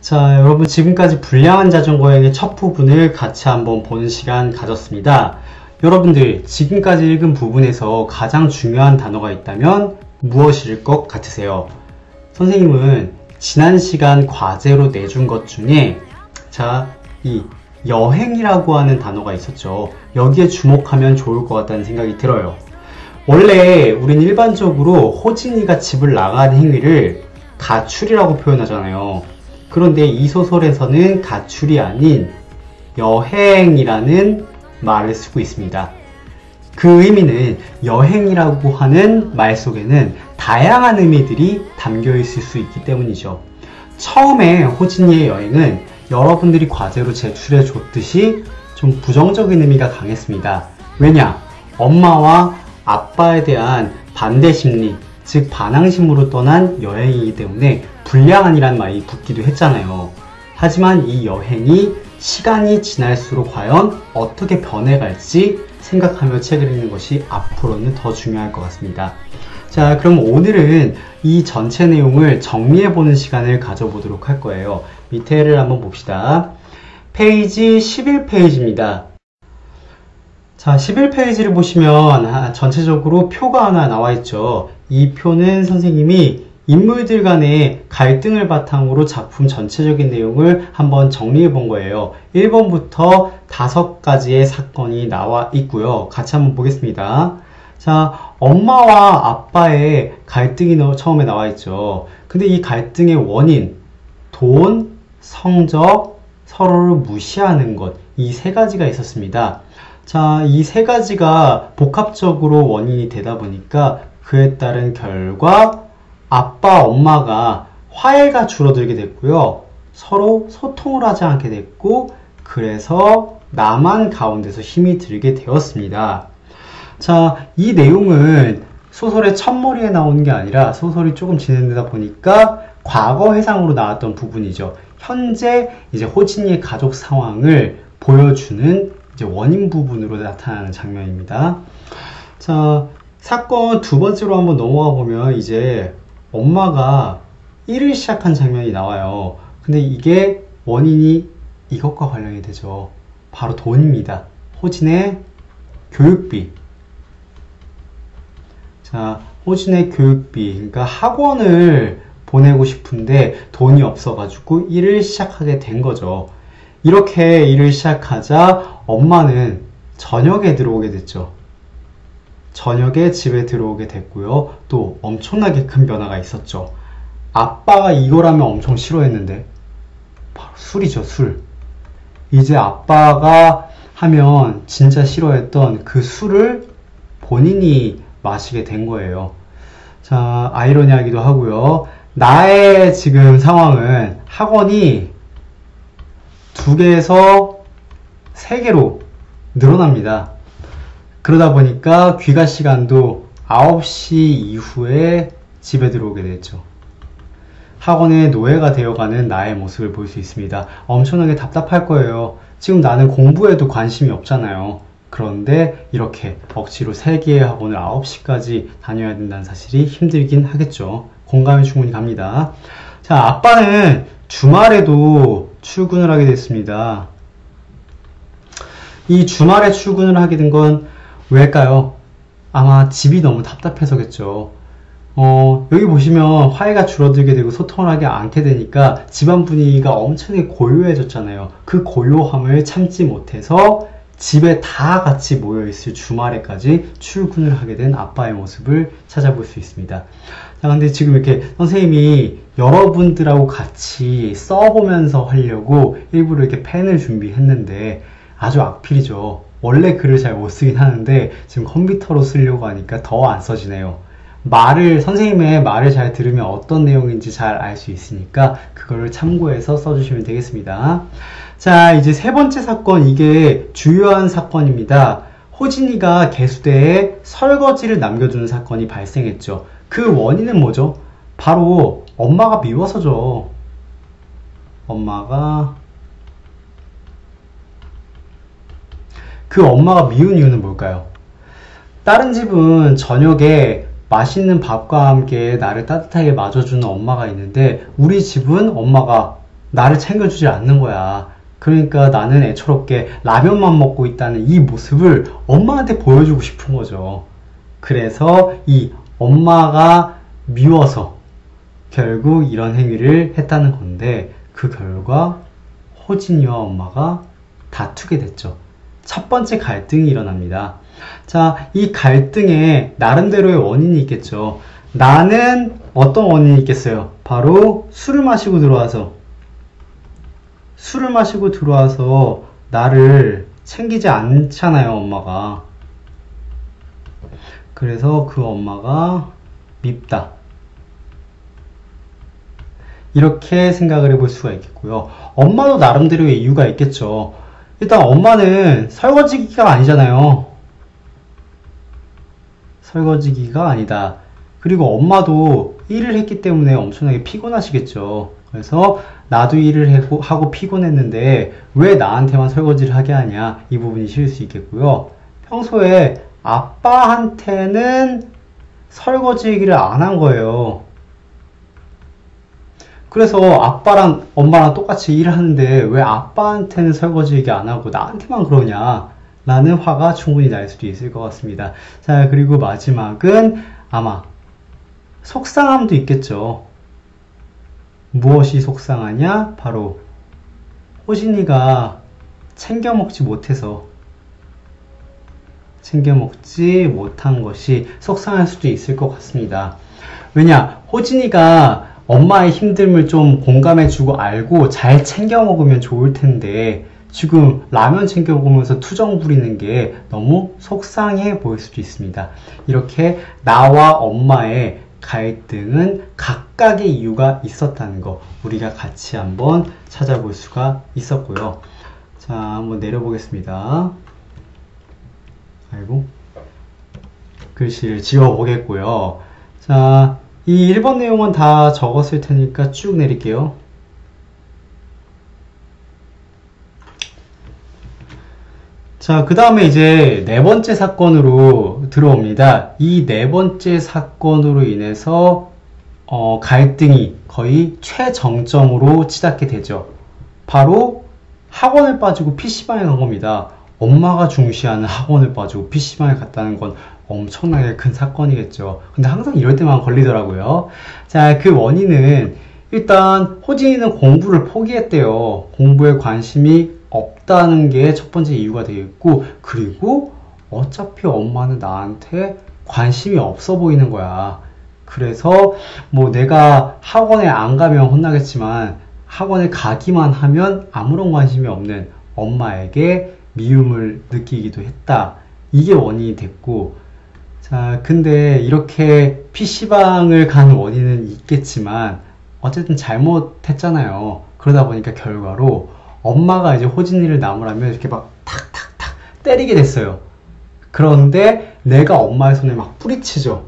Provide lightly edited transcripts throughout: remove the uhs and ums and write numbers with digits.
자, 여러분 지금까지 불량한 자전거행의 첫 부분을 같이 한번 보는 시간 가졌습니다. 여러분들 지금까지 읽은 부분에서 가장 중요한 단어가 있다면 무엇일 것 같으세요? 선생님은 지난 시간 과제로 내준 것 중에 이 여행이라고 하는 단어가 있었죠. 여기에 주목하면 좋을 것 같다는 생각이 들어요. 원래 우린 일반적으로 호진이가 집을 나가는 행위를 가출이라고 표현하잖아요. 그런데 이 소설에서는 가출이 아닌 여행이라는 말을 쓰고 있습니다. 그 의미는 여행이라고 하는 말 속에는 다양한 의미들이 담겨 있을 수 있기 때문이죠. 처음에 호진이의 여행은 여러분들이 과제로 제출해 줬듯이 좀 부정적인 의미가 강했습니다. 왜냐? 엄마와 아빠에 대한 반대 심리, 즉 반항심으로 떠난 여행이기 때문에 불량한이란 말이 붙기도 했잖아요. 하지만 이 여행이 시간이 지날수록 과연 어떻게 변해갈지 생각하며 책을 읽는 것이 앞으로는 더 중요할 것 같습니다. 자, 그럼 오늘은 이 전체 내용을 정리해보는 시간을 가져보도록 할 거예요. 밑에를 한번 봅시다. 페이지 11페이지입니다. 자, 11페이지를 보시면 전체적으로 표가 하나 나와 있죠. 이 표는 선생님이 인물들 간의 갈등을 바탕으로 작품 전체적인 내용을 한번 정리해 본 거예요. 1번부터 5가지의 사건이 나와 있고요. 같이 한번 보겠습니다. 자, 엄마와 아빠의 갈등이 처음에 나와 있죠. 근데 이 갈등의 원인, 돈, 성적, 서로를 무시하는 것, 이 3가지가 있었습니다. 자, 이 3가지가 복합적으로 원인이 되다 보니까 그에 따른 결과 아빠, 엄마가 화해가 줄어들게 됐고요. 서로 소통을 하지 않게 됐고, 그래서 나만 가운데서 힘이 들게 되었습니다. 자, 이 내용은 소설의 첫머리에 나오는 게 아니라 소설이 조금 진행되다 보니까 과거 회상으로 나왔던 부분이죠. 현재 이제 호진이의 가족 상황을 보여주는 이제 원인 부분으로 나타나는 장면입니다. 자, 사건 2번째로 한번 넘어가 보면 이제 엄마가 일을 시작한 장면이 나와요. 근데 이게 원인이 이것과 관련이 되죠. 바로 돈입니다. 호진의 교육비. 자, 호진의 교육비. 그러니까 학원을 보내고 싶은데 돈이 없어가지고 일을 시작하게 된 거죠. 이렇게 일을 시작하자 엄마는 저녁에 들어오게 됐죠. 저녁에 집에 들어오게 됐고요. 또 엄청나게 큰 변화가 있었죠. 아빠가 이거라면 엄청 싫어했는데 바로 술이죠, 술. 이제 아빠가 하면 진짜 싫어했던 그 술을 본인이 마시게 된 거예요. 자, 아이러니하기도 하고요. 나의 지금 상황은 학원이 2개에서 3개로 늘어납니다. 그러다 보니까 귀가 시간도 9시 이후에 집에 들어오게 됐죠. 학원의 노예가 되어가는 나의 모습을 볼 수 있습니다. 엄청나게 답답할 거예요. 지금 나는 공부에도 관심이 없잖아요. 그런데 이렇게 억지로 3개의 학원을 9시까지 다녀야 된다는 사실이 힘들긴 하겠죠. 공감이 충분히 갑니다. 자, 아빠는 주말에도 출근을 하게 됐습니다. 이 주말에 출근을 하게 된 건 왜일까요? 아마 집이 너무 답답해서겠죠. 여기 보시면 화해가 줄어들게 되고 소통을 하지 않게 되니까 집안 분위기가 엄청나게 고요해졌잖아요. 그 고요함을 참지 못해서 집에 다 같이 모여있을 주말에까지 출근을 하게 된 아빠의 모습을 찾아볼 수 있습니다. 자, 근데 지금 이렇게 선생님이 여러분들하고 같이 써보면서 하려고 일부러 이렇게 펜을 준비했는데 아주 악필이죠. 원래 글을 잘 못 쓰긴 하는데 지금 컴퓨터로 쓰려고 하니까 더 안 써지네요. 선생님의 말을 잘 들으면 어떤 내용인지 잘 알 수 있으니까 그거를 참고해서 써주시면 되겠습니다. 자, 이제 3번째 사건, 이게 주요한 사건입니다. 호진이가 개수대에 설거지를 남겨두는 사건이 발생했죠. 그 원인은 뭐죠? 바로 엄마가 미워서죠. 그 엄마가 미운 이유는 뭘까요? 다른 집은 저녁에 맛있는 밥과 함께 나를 따뜻하게 맞아주는 엄마가 있는데 우리 집은 엄마가 나를 챙겨주지 않는 거야. 그러니까 나는 애처롭게 라면만 먹고 있다는 이 모습을 엄마한테 보여주고 싶은 거죠. 그래서 이 엄마가 미워서 결국 이런 행위를 했다는 건데, 그 결과 호진이와 엄마가 다투게 됐죠. 첫 번째 갈등이 일어납니다. 자, 이 갈등에 나름대로의 원인이 있겠죠. 나는 어떤 원인이 있겠어요? 바로 술을 마시고 들어와서 나를 챙기지 않잖아요, 엄마가. 그래서 그 엄마가 밉다. 이렇게 생각을 해볼 수가 있겠고요. 엄마도 나름대로의 이유가 있겠죠. 일단 엄마는 설거지기가 아니잖아요. 설거지기가 아니다. 그리고 엄마도 일을 했기 때문에 엄청나게 피곤하시겠죠. 그래서 나도 일을 하고 피곤했는데 왜 나한테만 설거지를 하게 하냐, 이 부분이 실을 수 있겠고요. 평소에 아빠한테는 설거지 얘기를 안 한 거예요. 그래서 아빠랑 엄마랑 똑같이 일을 하는데 왜 아빠한테는 설거지 얘기 안 하고 나한테만 그러냐 라는 화가 충분히 날 수도 있을 것 같습니다. 자, 그리고 마지막은 아마 속상함도 있겠죠. 무엇이 속상하냐? 바로 호진이가 챙겨 먹지 못한 것이 속상할 수도 있을 것 같습니다. 왜냐? 호진이가 엄마의 힘듦을 좀 공감해주고 알고 잘 챙겨 먹으면 좋을 텐데 지금 라면 챙겨 먹으면서 투정 부리는 게 너무 속상해 보일 수도 있습니다. 이렇게 나와 엄마의 갈등은 각각의 이유가 있었다는 거 우리가 같이 한번 찾아볼 수가 있었고요. 자, 한번 내려보겠습니다. 아이고, 글씨를 지워보겠고요. 자, 이 1번 내용은 다 적었을 테니까 쭉 내릴게요. 자, 그 다음에 이제 네 번째 사건으로 들어옵니다. 이 네 번째 사건으로 인해서 갈등이 거의 최정점으로 치닫게 되죠. 바로 학원을 빠지고 PC방에 간 겁니다. 엄마가 중시하는 학원을 빠지고 PC방에 갔다는 건 엄청나게 큰 사건이겠죠. 근데 항상 이럴 때만 걸리더라고요. 자, 그 원인은 일단 호진이는 공부를 포기했대요. 공부에 관심이 없다는 게 첫 번째 이유가 되겠고, 그리고 어차피 엄마는 나한테 관심이 없어 보이는 거야. 그래서 뭐 내가 학원에 안 가면 혼나겠지만 학원에 가기만 하면 아무런 관심이 없는 엄마에게 미움을 느끼기도 했다. 이게 원인이 됐고, 자, 근데 이렇게 PC방을 간 원인은 있겠지만 어쨌든 잘못했잖아요. 그러다 보니까 결과로 엄마가 이제 호진이를 나무라면 이렇게 막 탁탁탁 때리게 됐어요. 그런데 내가 엄마의 손에 막 뿌리치죠.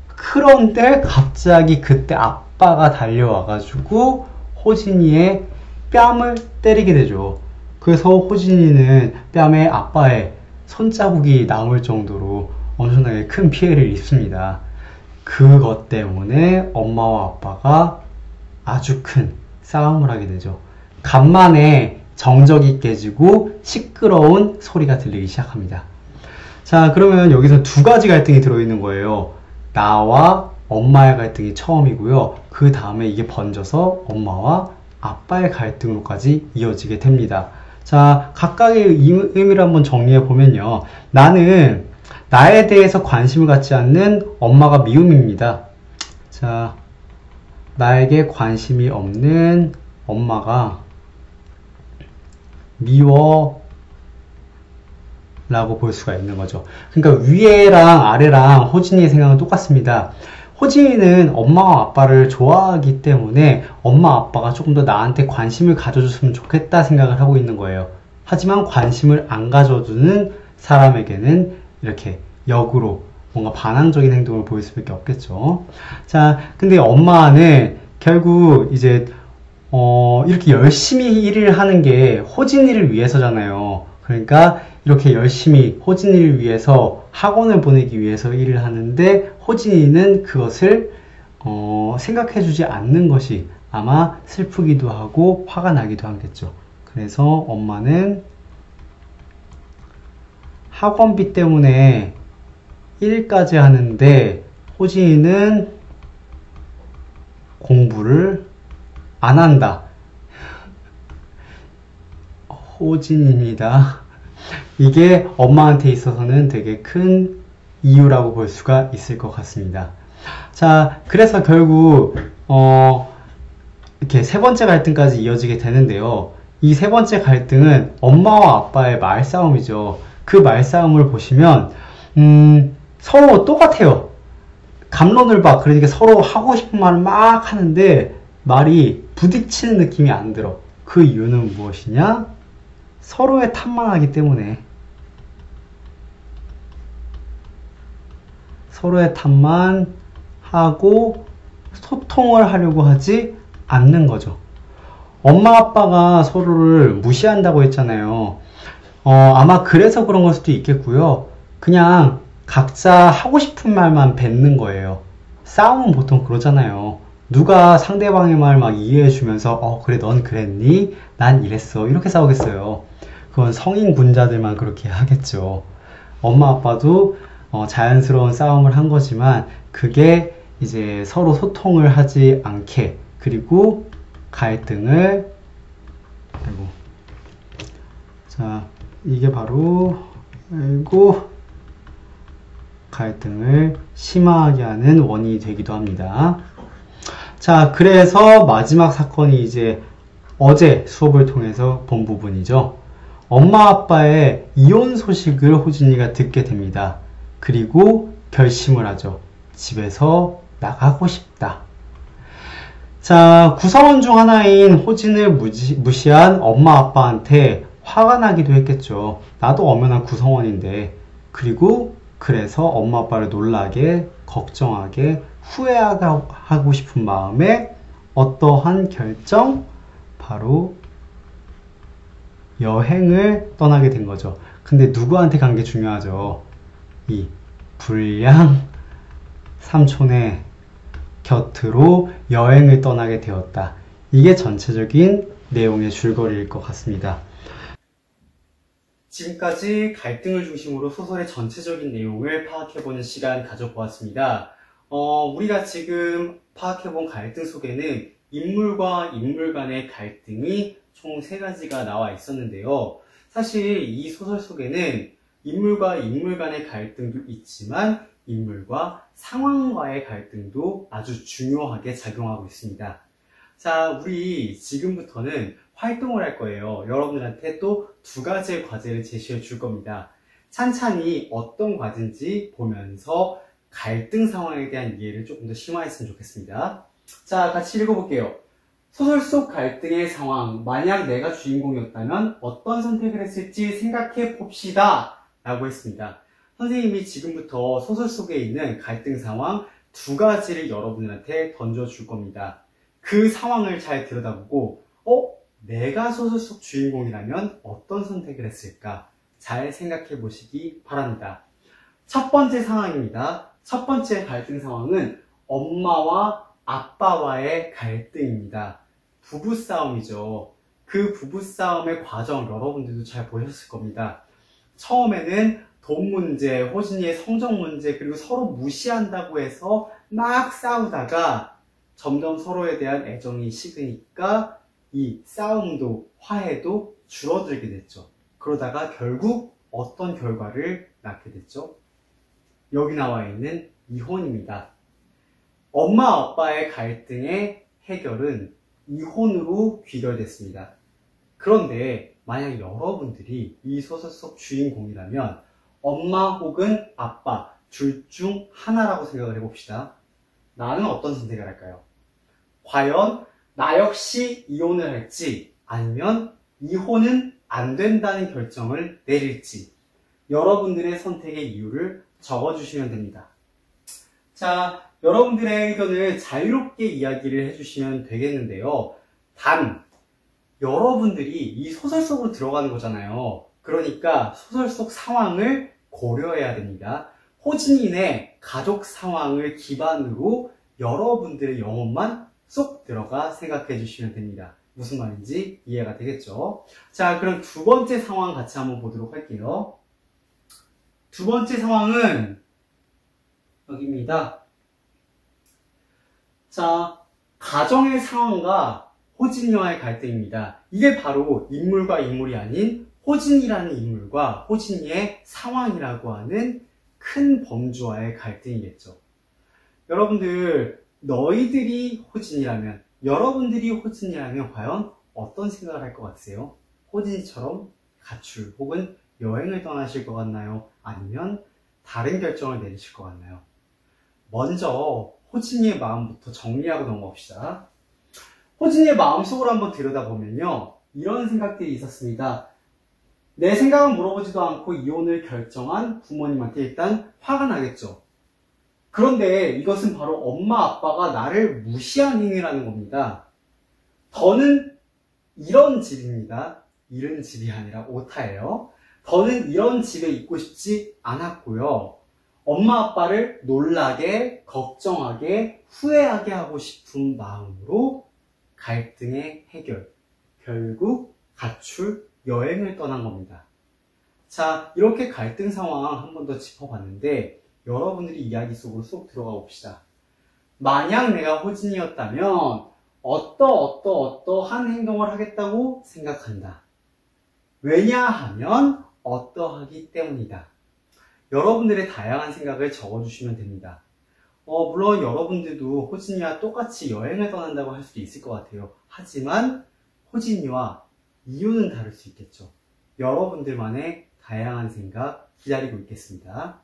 그런데 갑자기 그때 아빠가 달려와가지고 호진이의 뺨을 때리게 되죠. 그래서 호진이는 뺨에 아빠의 손자국이 남을 정도로 엄청나게 큰 피해를 입습니다. 그것 때문에 엄마와 아빠가 아주 큰 싸움을 하게 되죠. 간만에 정적이 깨지고 시끄러운 소리가 들리기 시작합니다. 자, 그러면 여기서 두 가지 갈등이 들어있는 거예요. 나와 엄마의 갈등이 처음이고요. 그 다음에 이게 번져서 엄마와 아빠의 갈등으로까지 이어지게 됩니다. 자, 각각의 의미를 한번 정리해 보면요. 나는 나에 대해서 관심을 갖지 않는 엄마가 미움입니다. 자, 나에게 관심이 없는 엄마가 미워 라고 볼 수가 있는 거죠. 그러니까 위에랑 아래랑 호진이의 생각은 똑같습니다. 호진이는 엄마와 아빠를 좋아하기 때문에 엄마 아빠가 조금 더 나한테 관심을 가져줬으면 좋겠다 생각을 하고 있는 거예요. 하지만 관심을 안 가져주는 사람에게는 이렇게 역으로 뭔가 반항적인 행동을 보일 수밖에 없겠죠. 자, 근데 엄마는 결국 이제 이렇게 열심히 일을 하는 게 호진이를 위해서잖아요. 그러니까 이렇게 열심히 호진이를 위해서 학원을 보내기 위해서 일을 하는데 호진이는 그것을 생각해주지 않는 것이 아마 슬프기도 하고 화가 나기도 하겠죠. 그래서 엄마는 학원비 때문에 일까지 하는데 호진이는 공부를 안 한다. 호진입니다. 이게 엄마한테 있어서는 되게 큰 이유라고 볼 수가 있을 것 같습니다. 자, 그래서 결국 이렇게 세 번째 갈등까지 이어지게 되는데요. 이 세 번째 갈등은 엄마와 아빠의 말싸움이죠. 그 말싸움을 보시면 서로 똑같아요. 갑론을박. 그러니까 서로 하고 싶은 말을 막 하는데 말이 부딪히는 느낌이 안 들어. 그 이유는 무엇이냐? 서로의 탓만 하기 때문에. 서로의 탓만 하고 소통을 하려고 하지 않는 거죠. 엄마 아빠가 서로를 무시한다고 했잖아요. 아마 그래서 그런 걸 수도 있겠고요. 그냥 각자 하고 싶은 말만 뱉는 거예요. 싸움은 보통 그러잖아요. 누가 상대방의 말 막 이해해주면서 그래 넌 그랬니? 난 이랬어. 이렇게 싸우겠어요. 그건 성인 군자들만 그렇게 하겠죠. 엄마 아빠도 자연스러운 싸움을 한 거지만 그게 이제 서로 소통을 하지 않게 그리고 갈등을 자 이게 바로 갈등을 심하게 하는 원인이 되기도 합니다. 자, 그래서 마지막 사건이 이제 어제 수업을 통해서 본 부분이죠. 엄마 아빠의 이혼 소식을 호진이가 듣게 됩니다. 그리고 결심을 하죠. 집에서 나가고 싶다. 자, 구성원 중 하나인 호진을 무시한 엄마 아빠한테 화가 나기도 했겠죠. 나도 엄연한 구성원인데. 그리고 그래서 엄마 아빠를 놀라게, 걱정하게, 후회하고 싶은 마음에 어떠한 결정? 바로 여행을 떠나게 된 거죠. 근데 누구한테 간 게 중요하죠. 이 불량 삼촌의 곁으로 여행을 떠나게 되었다. 이게 전체적인 내용의 줄거리일 것 같습니다. 지금까지 갈등을 중심으로 소설의 전체적인 내용을 파악해보는 시간 가져보았습니다. 우리가 지금 파악해본 갈등 속에는 인물과 인물 간의 갈등이 총 3가지가 나와 있었는데요. 사실 이 소설 속에는 인물과 인물 간의 갈등도 있지만 인물과 상황과의 갈등도 아주 중요하게 작용하고 있습니다. 자, 우리 지금부터는 활동을 할 거예요. 여러분들한테 또 2가지의 과제를 제시해 줄 겁니다. 찬찬히 어떤 과제인지 보면서 갈등 상황에 대한 이해를 조금 더 심화했으면 좋겠습니다. 자, 같이 읽어볼게요. 소설 속 갈등의 상황, 만약 내가 주인공이었다면 어떤 선택을 했을지 생각해 봅시다 라고 했습니다. 선생님이 지금부터 소설 속에 있는 갈등 상황 2가지를 여러분들한테 던져줄 겁니다. 그 상황을 잘 들여다보고 내가 소설 속 주인공이라면 어떤 선택을 했을까? 잘 생각해 보시기 바랍니다. 첫 번째 상황입니다. 첫 번째 갈등 상황은 엄마와 아빠와의 갈등입니다. 부부싸움이죠. 그 부부싸움의 과정 여러분들도 잘 보셨을 겁니다. 처음에는 돈 문제, 호진이의 성적 문제, 그리고 서로 무시한다고 해서 막 싸우다가 점점 서로에 대한 애정이 식으니까 이 싸움도 화해도 줄어들게 됐죠. 그러다가 결국 어떤 결과를 낳게 됐죠? 여기 나와 있는 이혼입니다. 엄마 아빠의 갈등의 해결은 이혼으로 귀결됐습니다. 그런데 만약 여러분들이 이 소설 속 주인공이라면 엄마 혹은 아빠 둘 중 하나라고 생각을 해봅시다. 나는 어떤 선택을 할까요? 과연 나 역시 이혼을 할지 아니면 이혼은 안 된다는 결정을 내릴지 여러분들의 선택의 이유를 적어주시면 됩니다. 자, 여러분들의 의견을 자유롭게 이야기를 해주시면 되겠는데요. 단, 여러분들이 이 소설 속으로 들어가는 거잖아요. 그러니까 소설 속 상황을 고려해야 됩니다. 호진이네 가족 상황을 기반으로 여러분들의 영혼만 쏙 들어가 생각해 주시면 됩니다. 무슨 말인지 이해가 되겠죠? 자, 그럼 두 번째 상황 같이 한번 보도록 할게요. 두 번째 상황은 여기입니다. 자, 가정의 상황과 호진이와의 갈등입니다. 이게 바로 인물과 인물이 아닌 호진이라는 인물과 호진이의 상황이라고 하는 큰 범주와의 갈등이겠죠. 여러분들, 너희들이 호진이라면, 여러분들이 호진이라면 과연 어떤 생각을 할 것 같으세요? 호진이처럼 가출 혹은 여행을 떠나실 것 같나요? 아니면 다른 결정을 내리실 것 같나요? 먼저 호진이의 마음부터 정리하고 넘어갑시다. 호진이의 마음속으로 한번 들여다보면요, 이런 생각들이 있었습니다. 내 생각은 물어보지도 않고 이혼을 결정한 부모님한테 일단 화가 나겠죠. 그런데 이것은 바로 엄마 아빠가 나를 무시한 행위라는 겁니다. 더는 이런 집입니다. 이런 집이 아니라 오타예요. 더는 이런 집에 있고 싶지 않았고요. 엄마 아빠를 놀라게, 걱정하게, 후회하게 하고 싶은 마음으로 갈등의 해결, 결국 가출, 여행을 떠난 겁니다. 자, 이렇게 갈등 상황 한 번 더 짚어봤는데 여러분들이 이야기 속으로 쏙 들어가 봅시다. 만약 내가 호진이었다면 어떠한 행동을 하겠다고 생각한다. 왜냐하면 어떠하기 때문이다. 여러분들의 다양한 생각을 적어주시면 됩니다. 물론 여러분들도 호진이와 똑같이 여행을 떠난다고 할 수도 있을 것 같아요. 하지만 호진이와 이유는 다를 수 있겠죠. 여러분들만의 다양한 생각 기다리고 있겠습니다.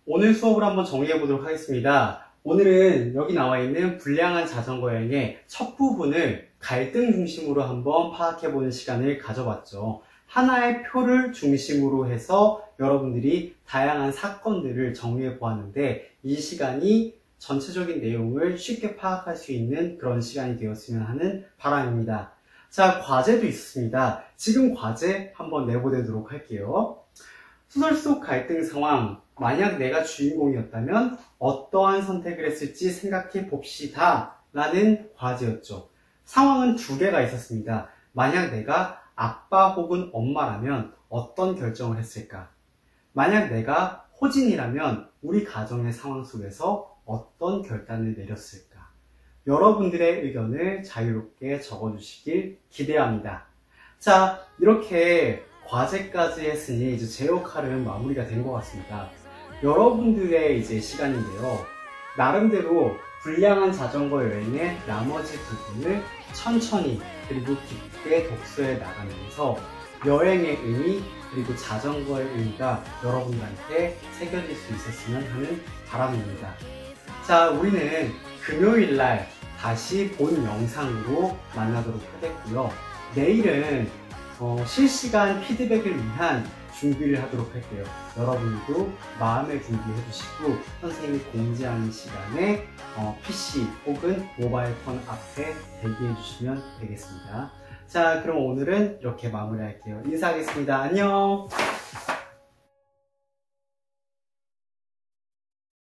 오늘 수업을 한번 정리해 보도록 하겠습니다. 오늘은 여기 나와 있는 불량한 자전거 여행의 첫 부분을 갈등 중심으로 한번 파악해 보는 시간을 가져봤죠. 하나의 표를 중심으로 해서 여러분들이 다양한 사건들을 정리해 보았는데 이 시간이 전체적인 내용을 쉽게 파악할 수 있는 그런 시간이 되었으면 하는 바람입니다. 자, 과제도 있습니다. 지금 과제 한번 내보내도록 할게요. 소설 속 갈등 상황, 만약 내가 주인공이었다면 어떠한 선택을 했을지 생각해 봅시다 라는 과제였죠. 상황은 두 개가 있었습니다. 만약 내가 아빠 혹은 엄마라면 어떤 결정을 했을까? 만약 내가 호진이라면 우리 가정의 상황 속에서 어떤 결단을 내렸을까? 여러분들의 의견을 자유롭게 적어주시길 기대합니다. 자, 이렇게 과제까지 했으니 이제 제 역할은 마무리가 된 것 같습니다. 여러분들의 이제 시간인데요. 나름대로 불량한 자전거 여행의 나머지 부분을 천천히 그리고 깊게 독서해 나가면서 여행의 의미 그리고 자전거의 의미가 여러분들한테 새겨질 수 있었으면 하는 바람입니다. 자, 우리는 금요일날 다시 본 영상으로 만나도록 하겠고요. 내일은 실시간 피드백을 위한 준비를 하도록 할게요. 여러분도 마음의 준비해 주시고 선생님이 공지하는 시간에 PC 혹은 모바일 폰 앞에 대기해 주시면 되겠습니다. 자, 그럼 오늘은 이렇게 마무리할게요. 인사하겠습니다. 안녕!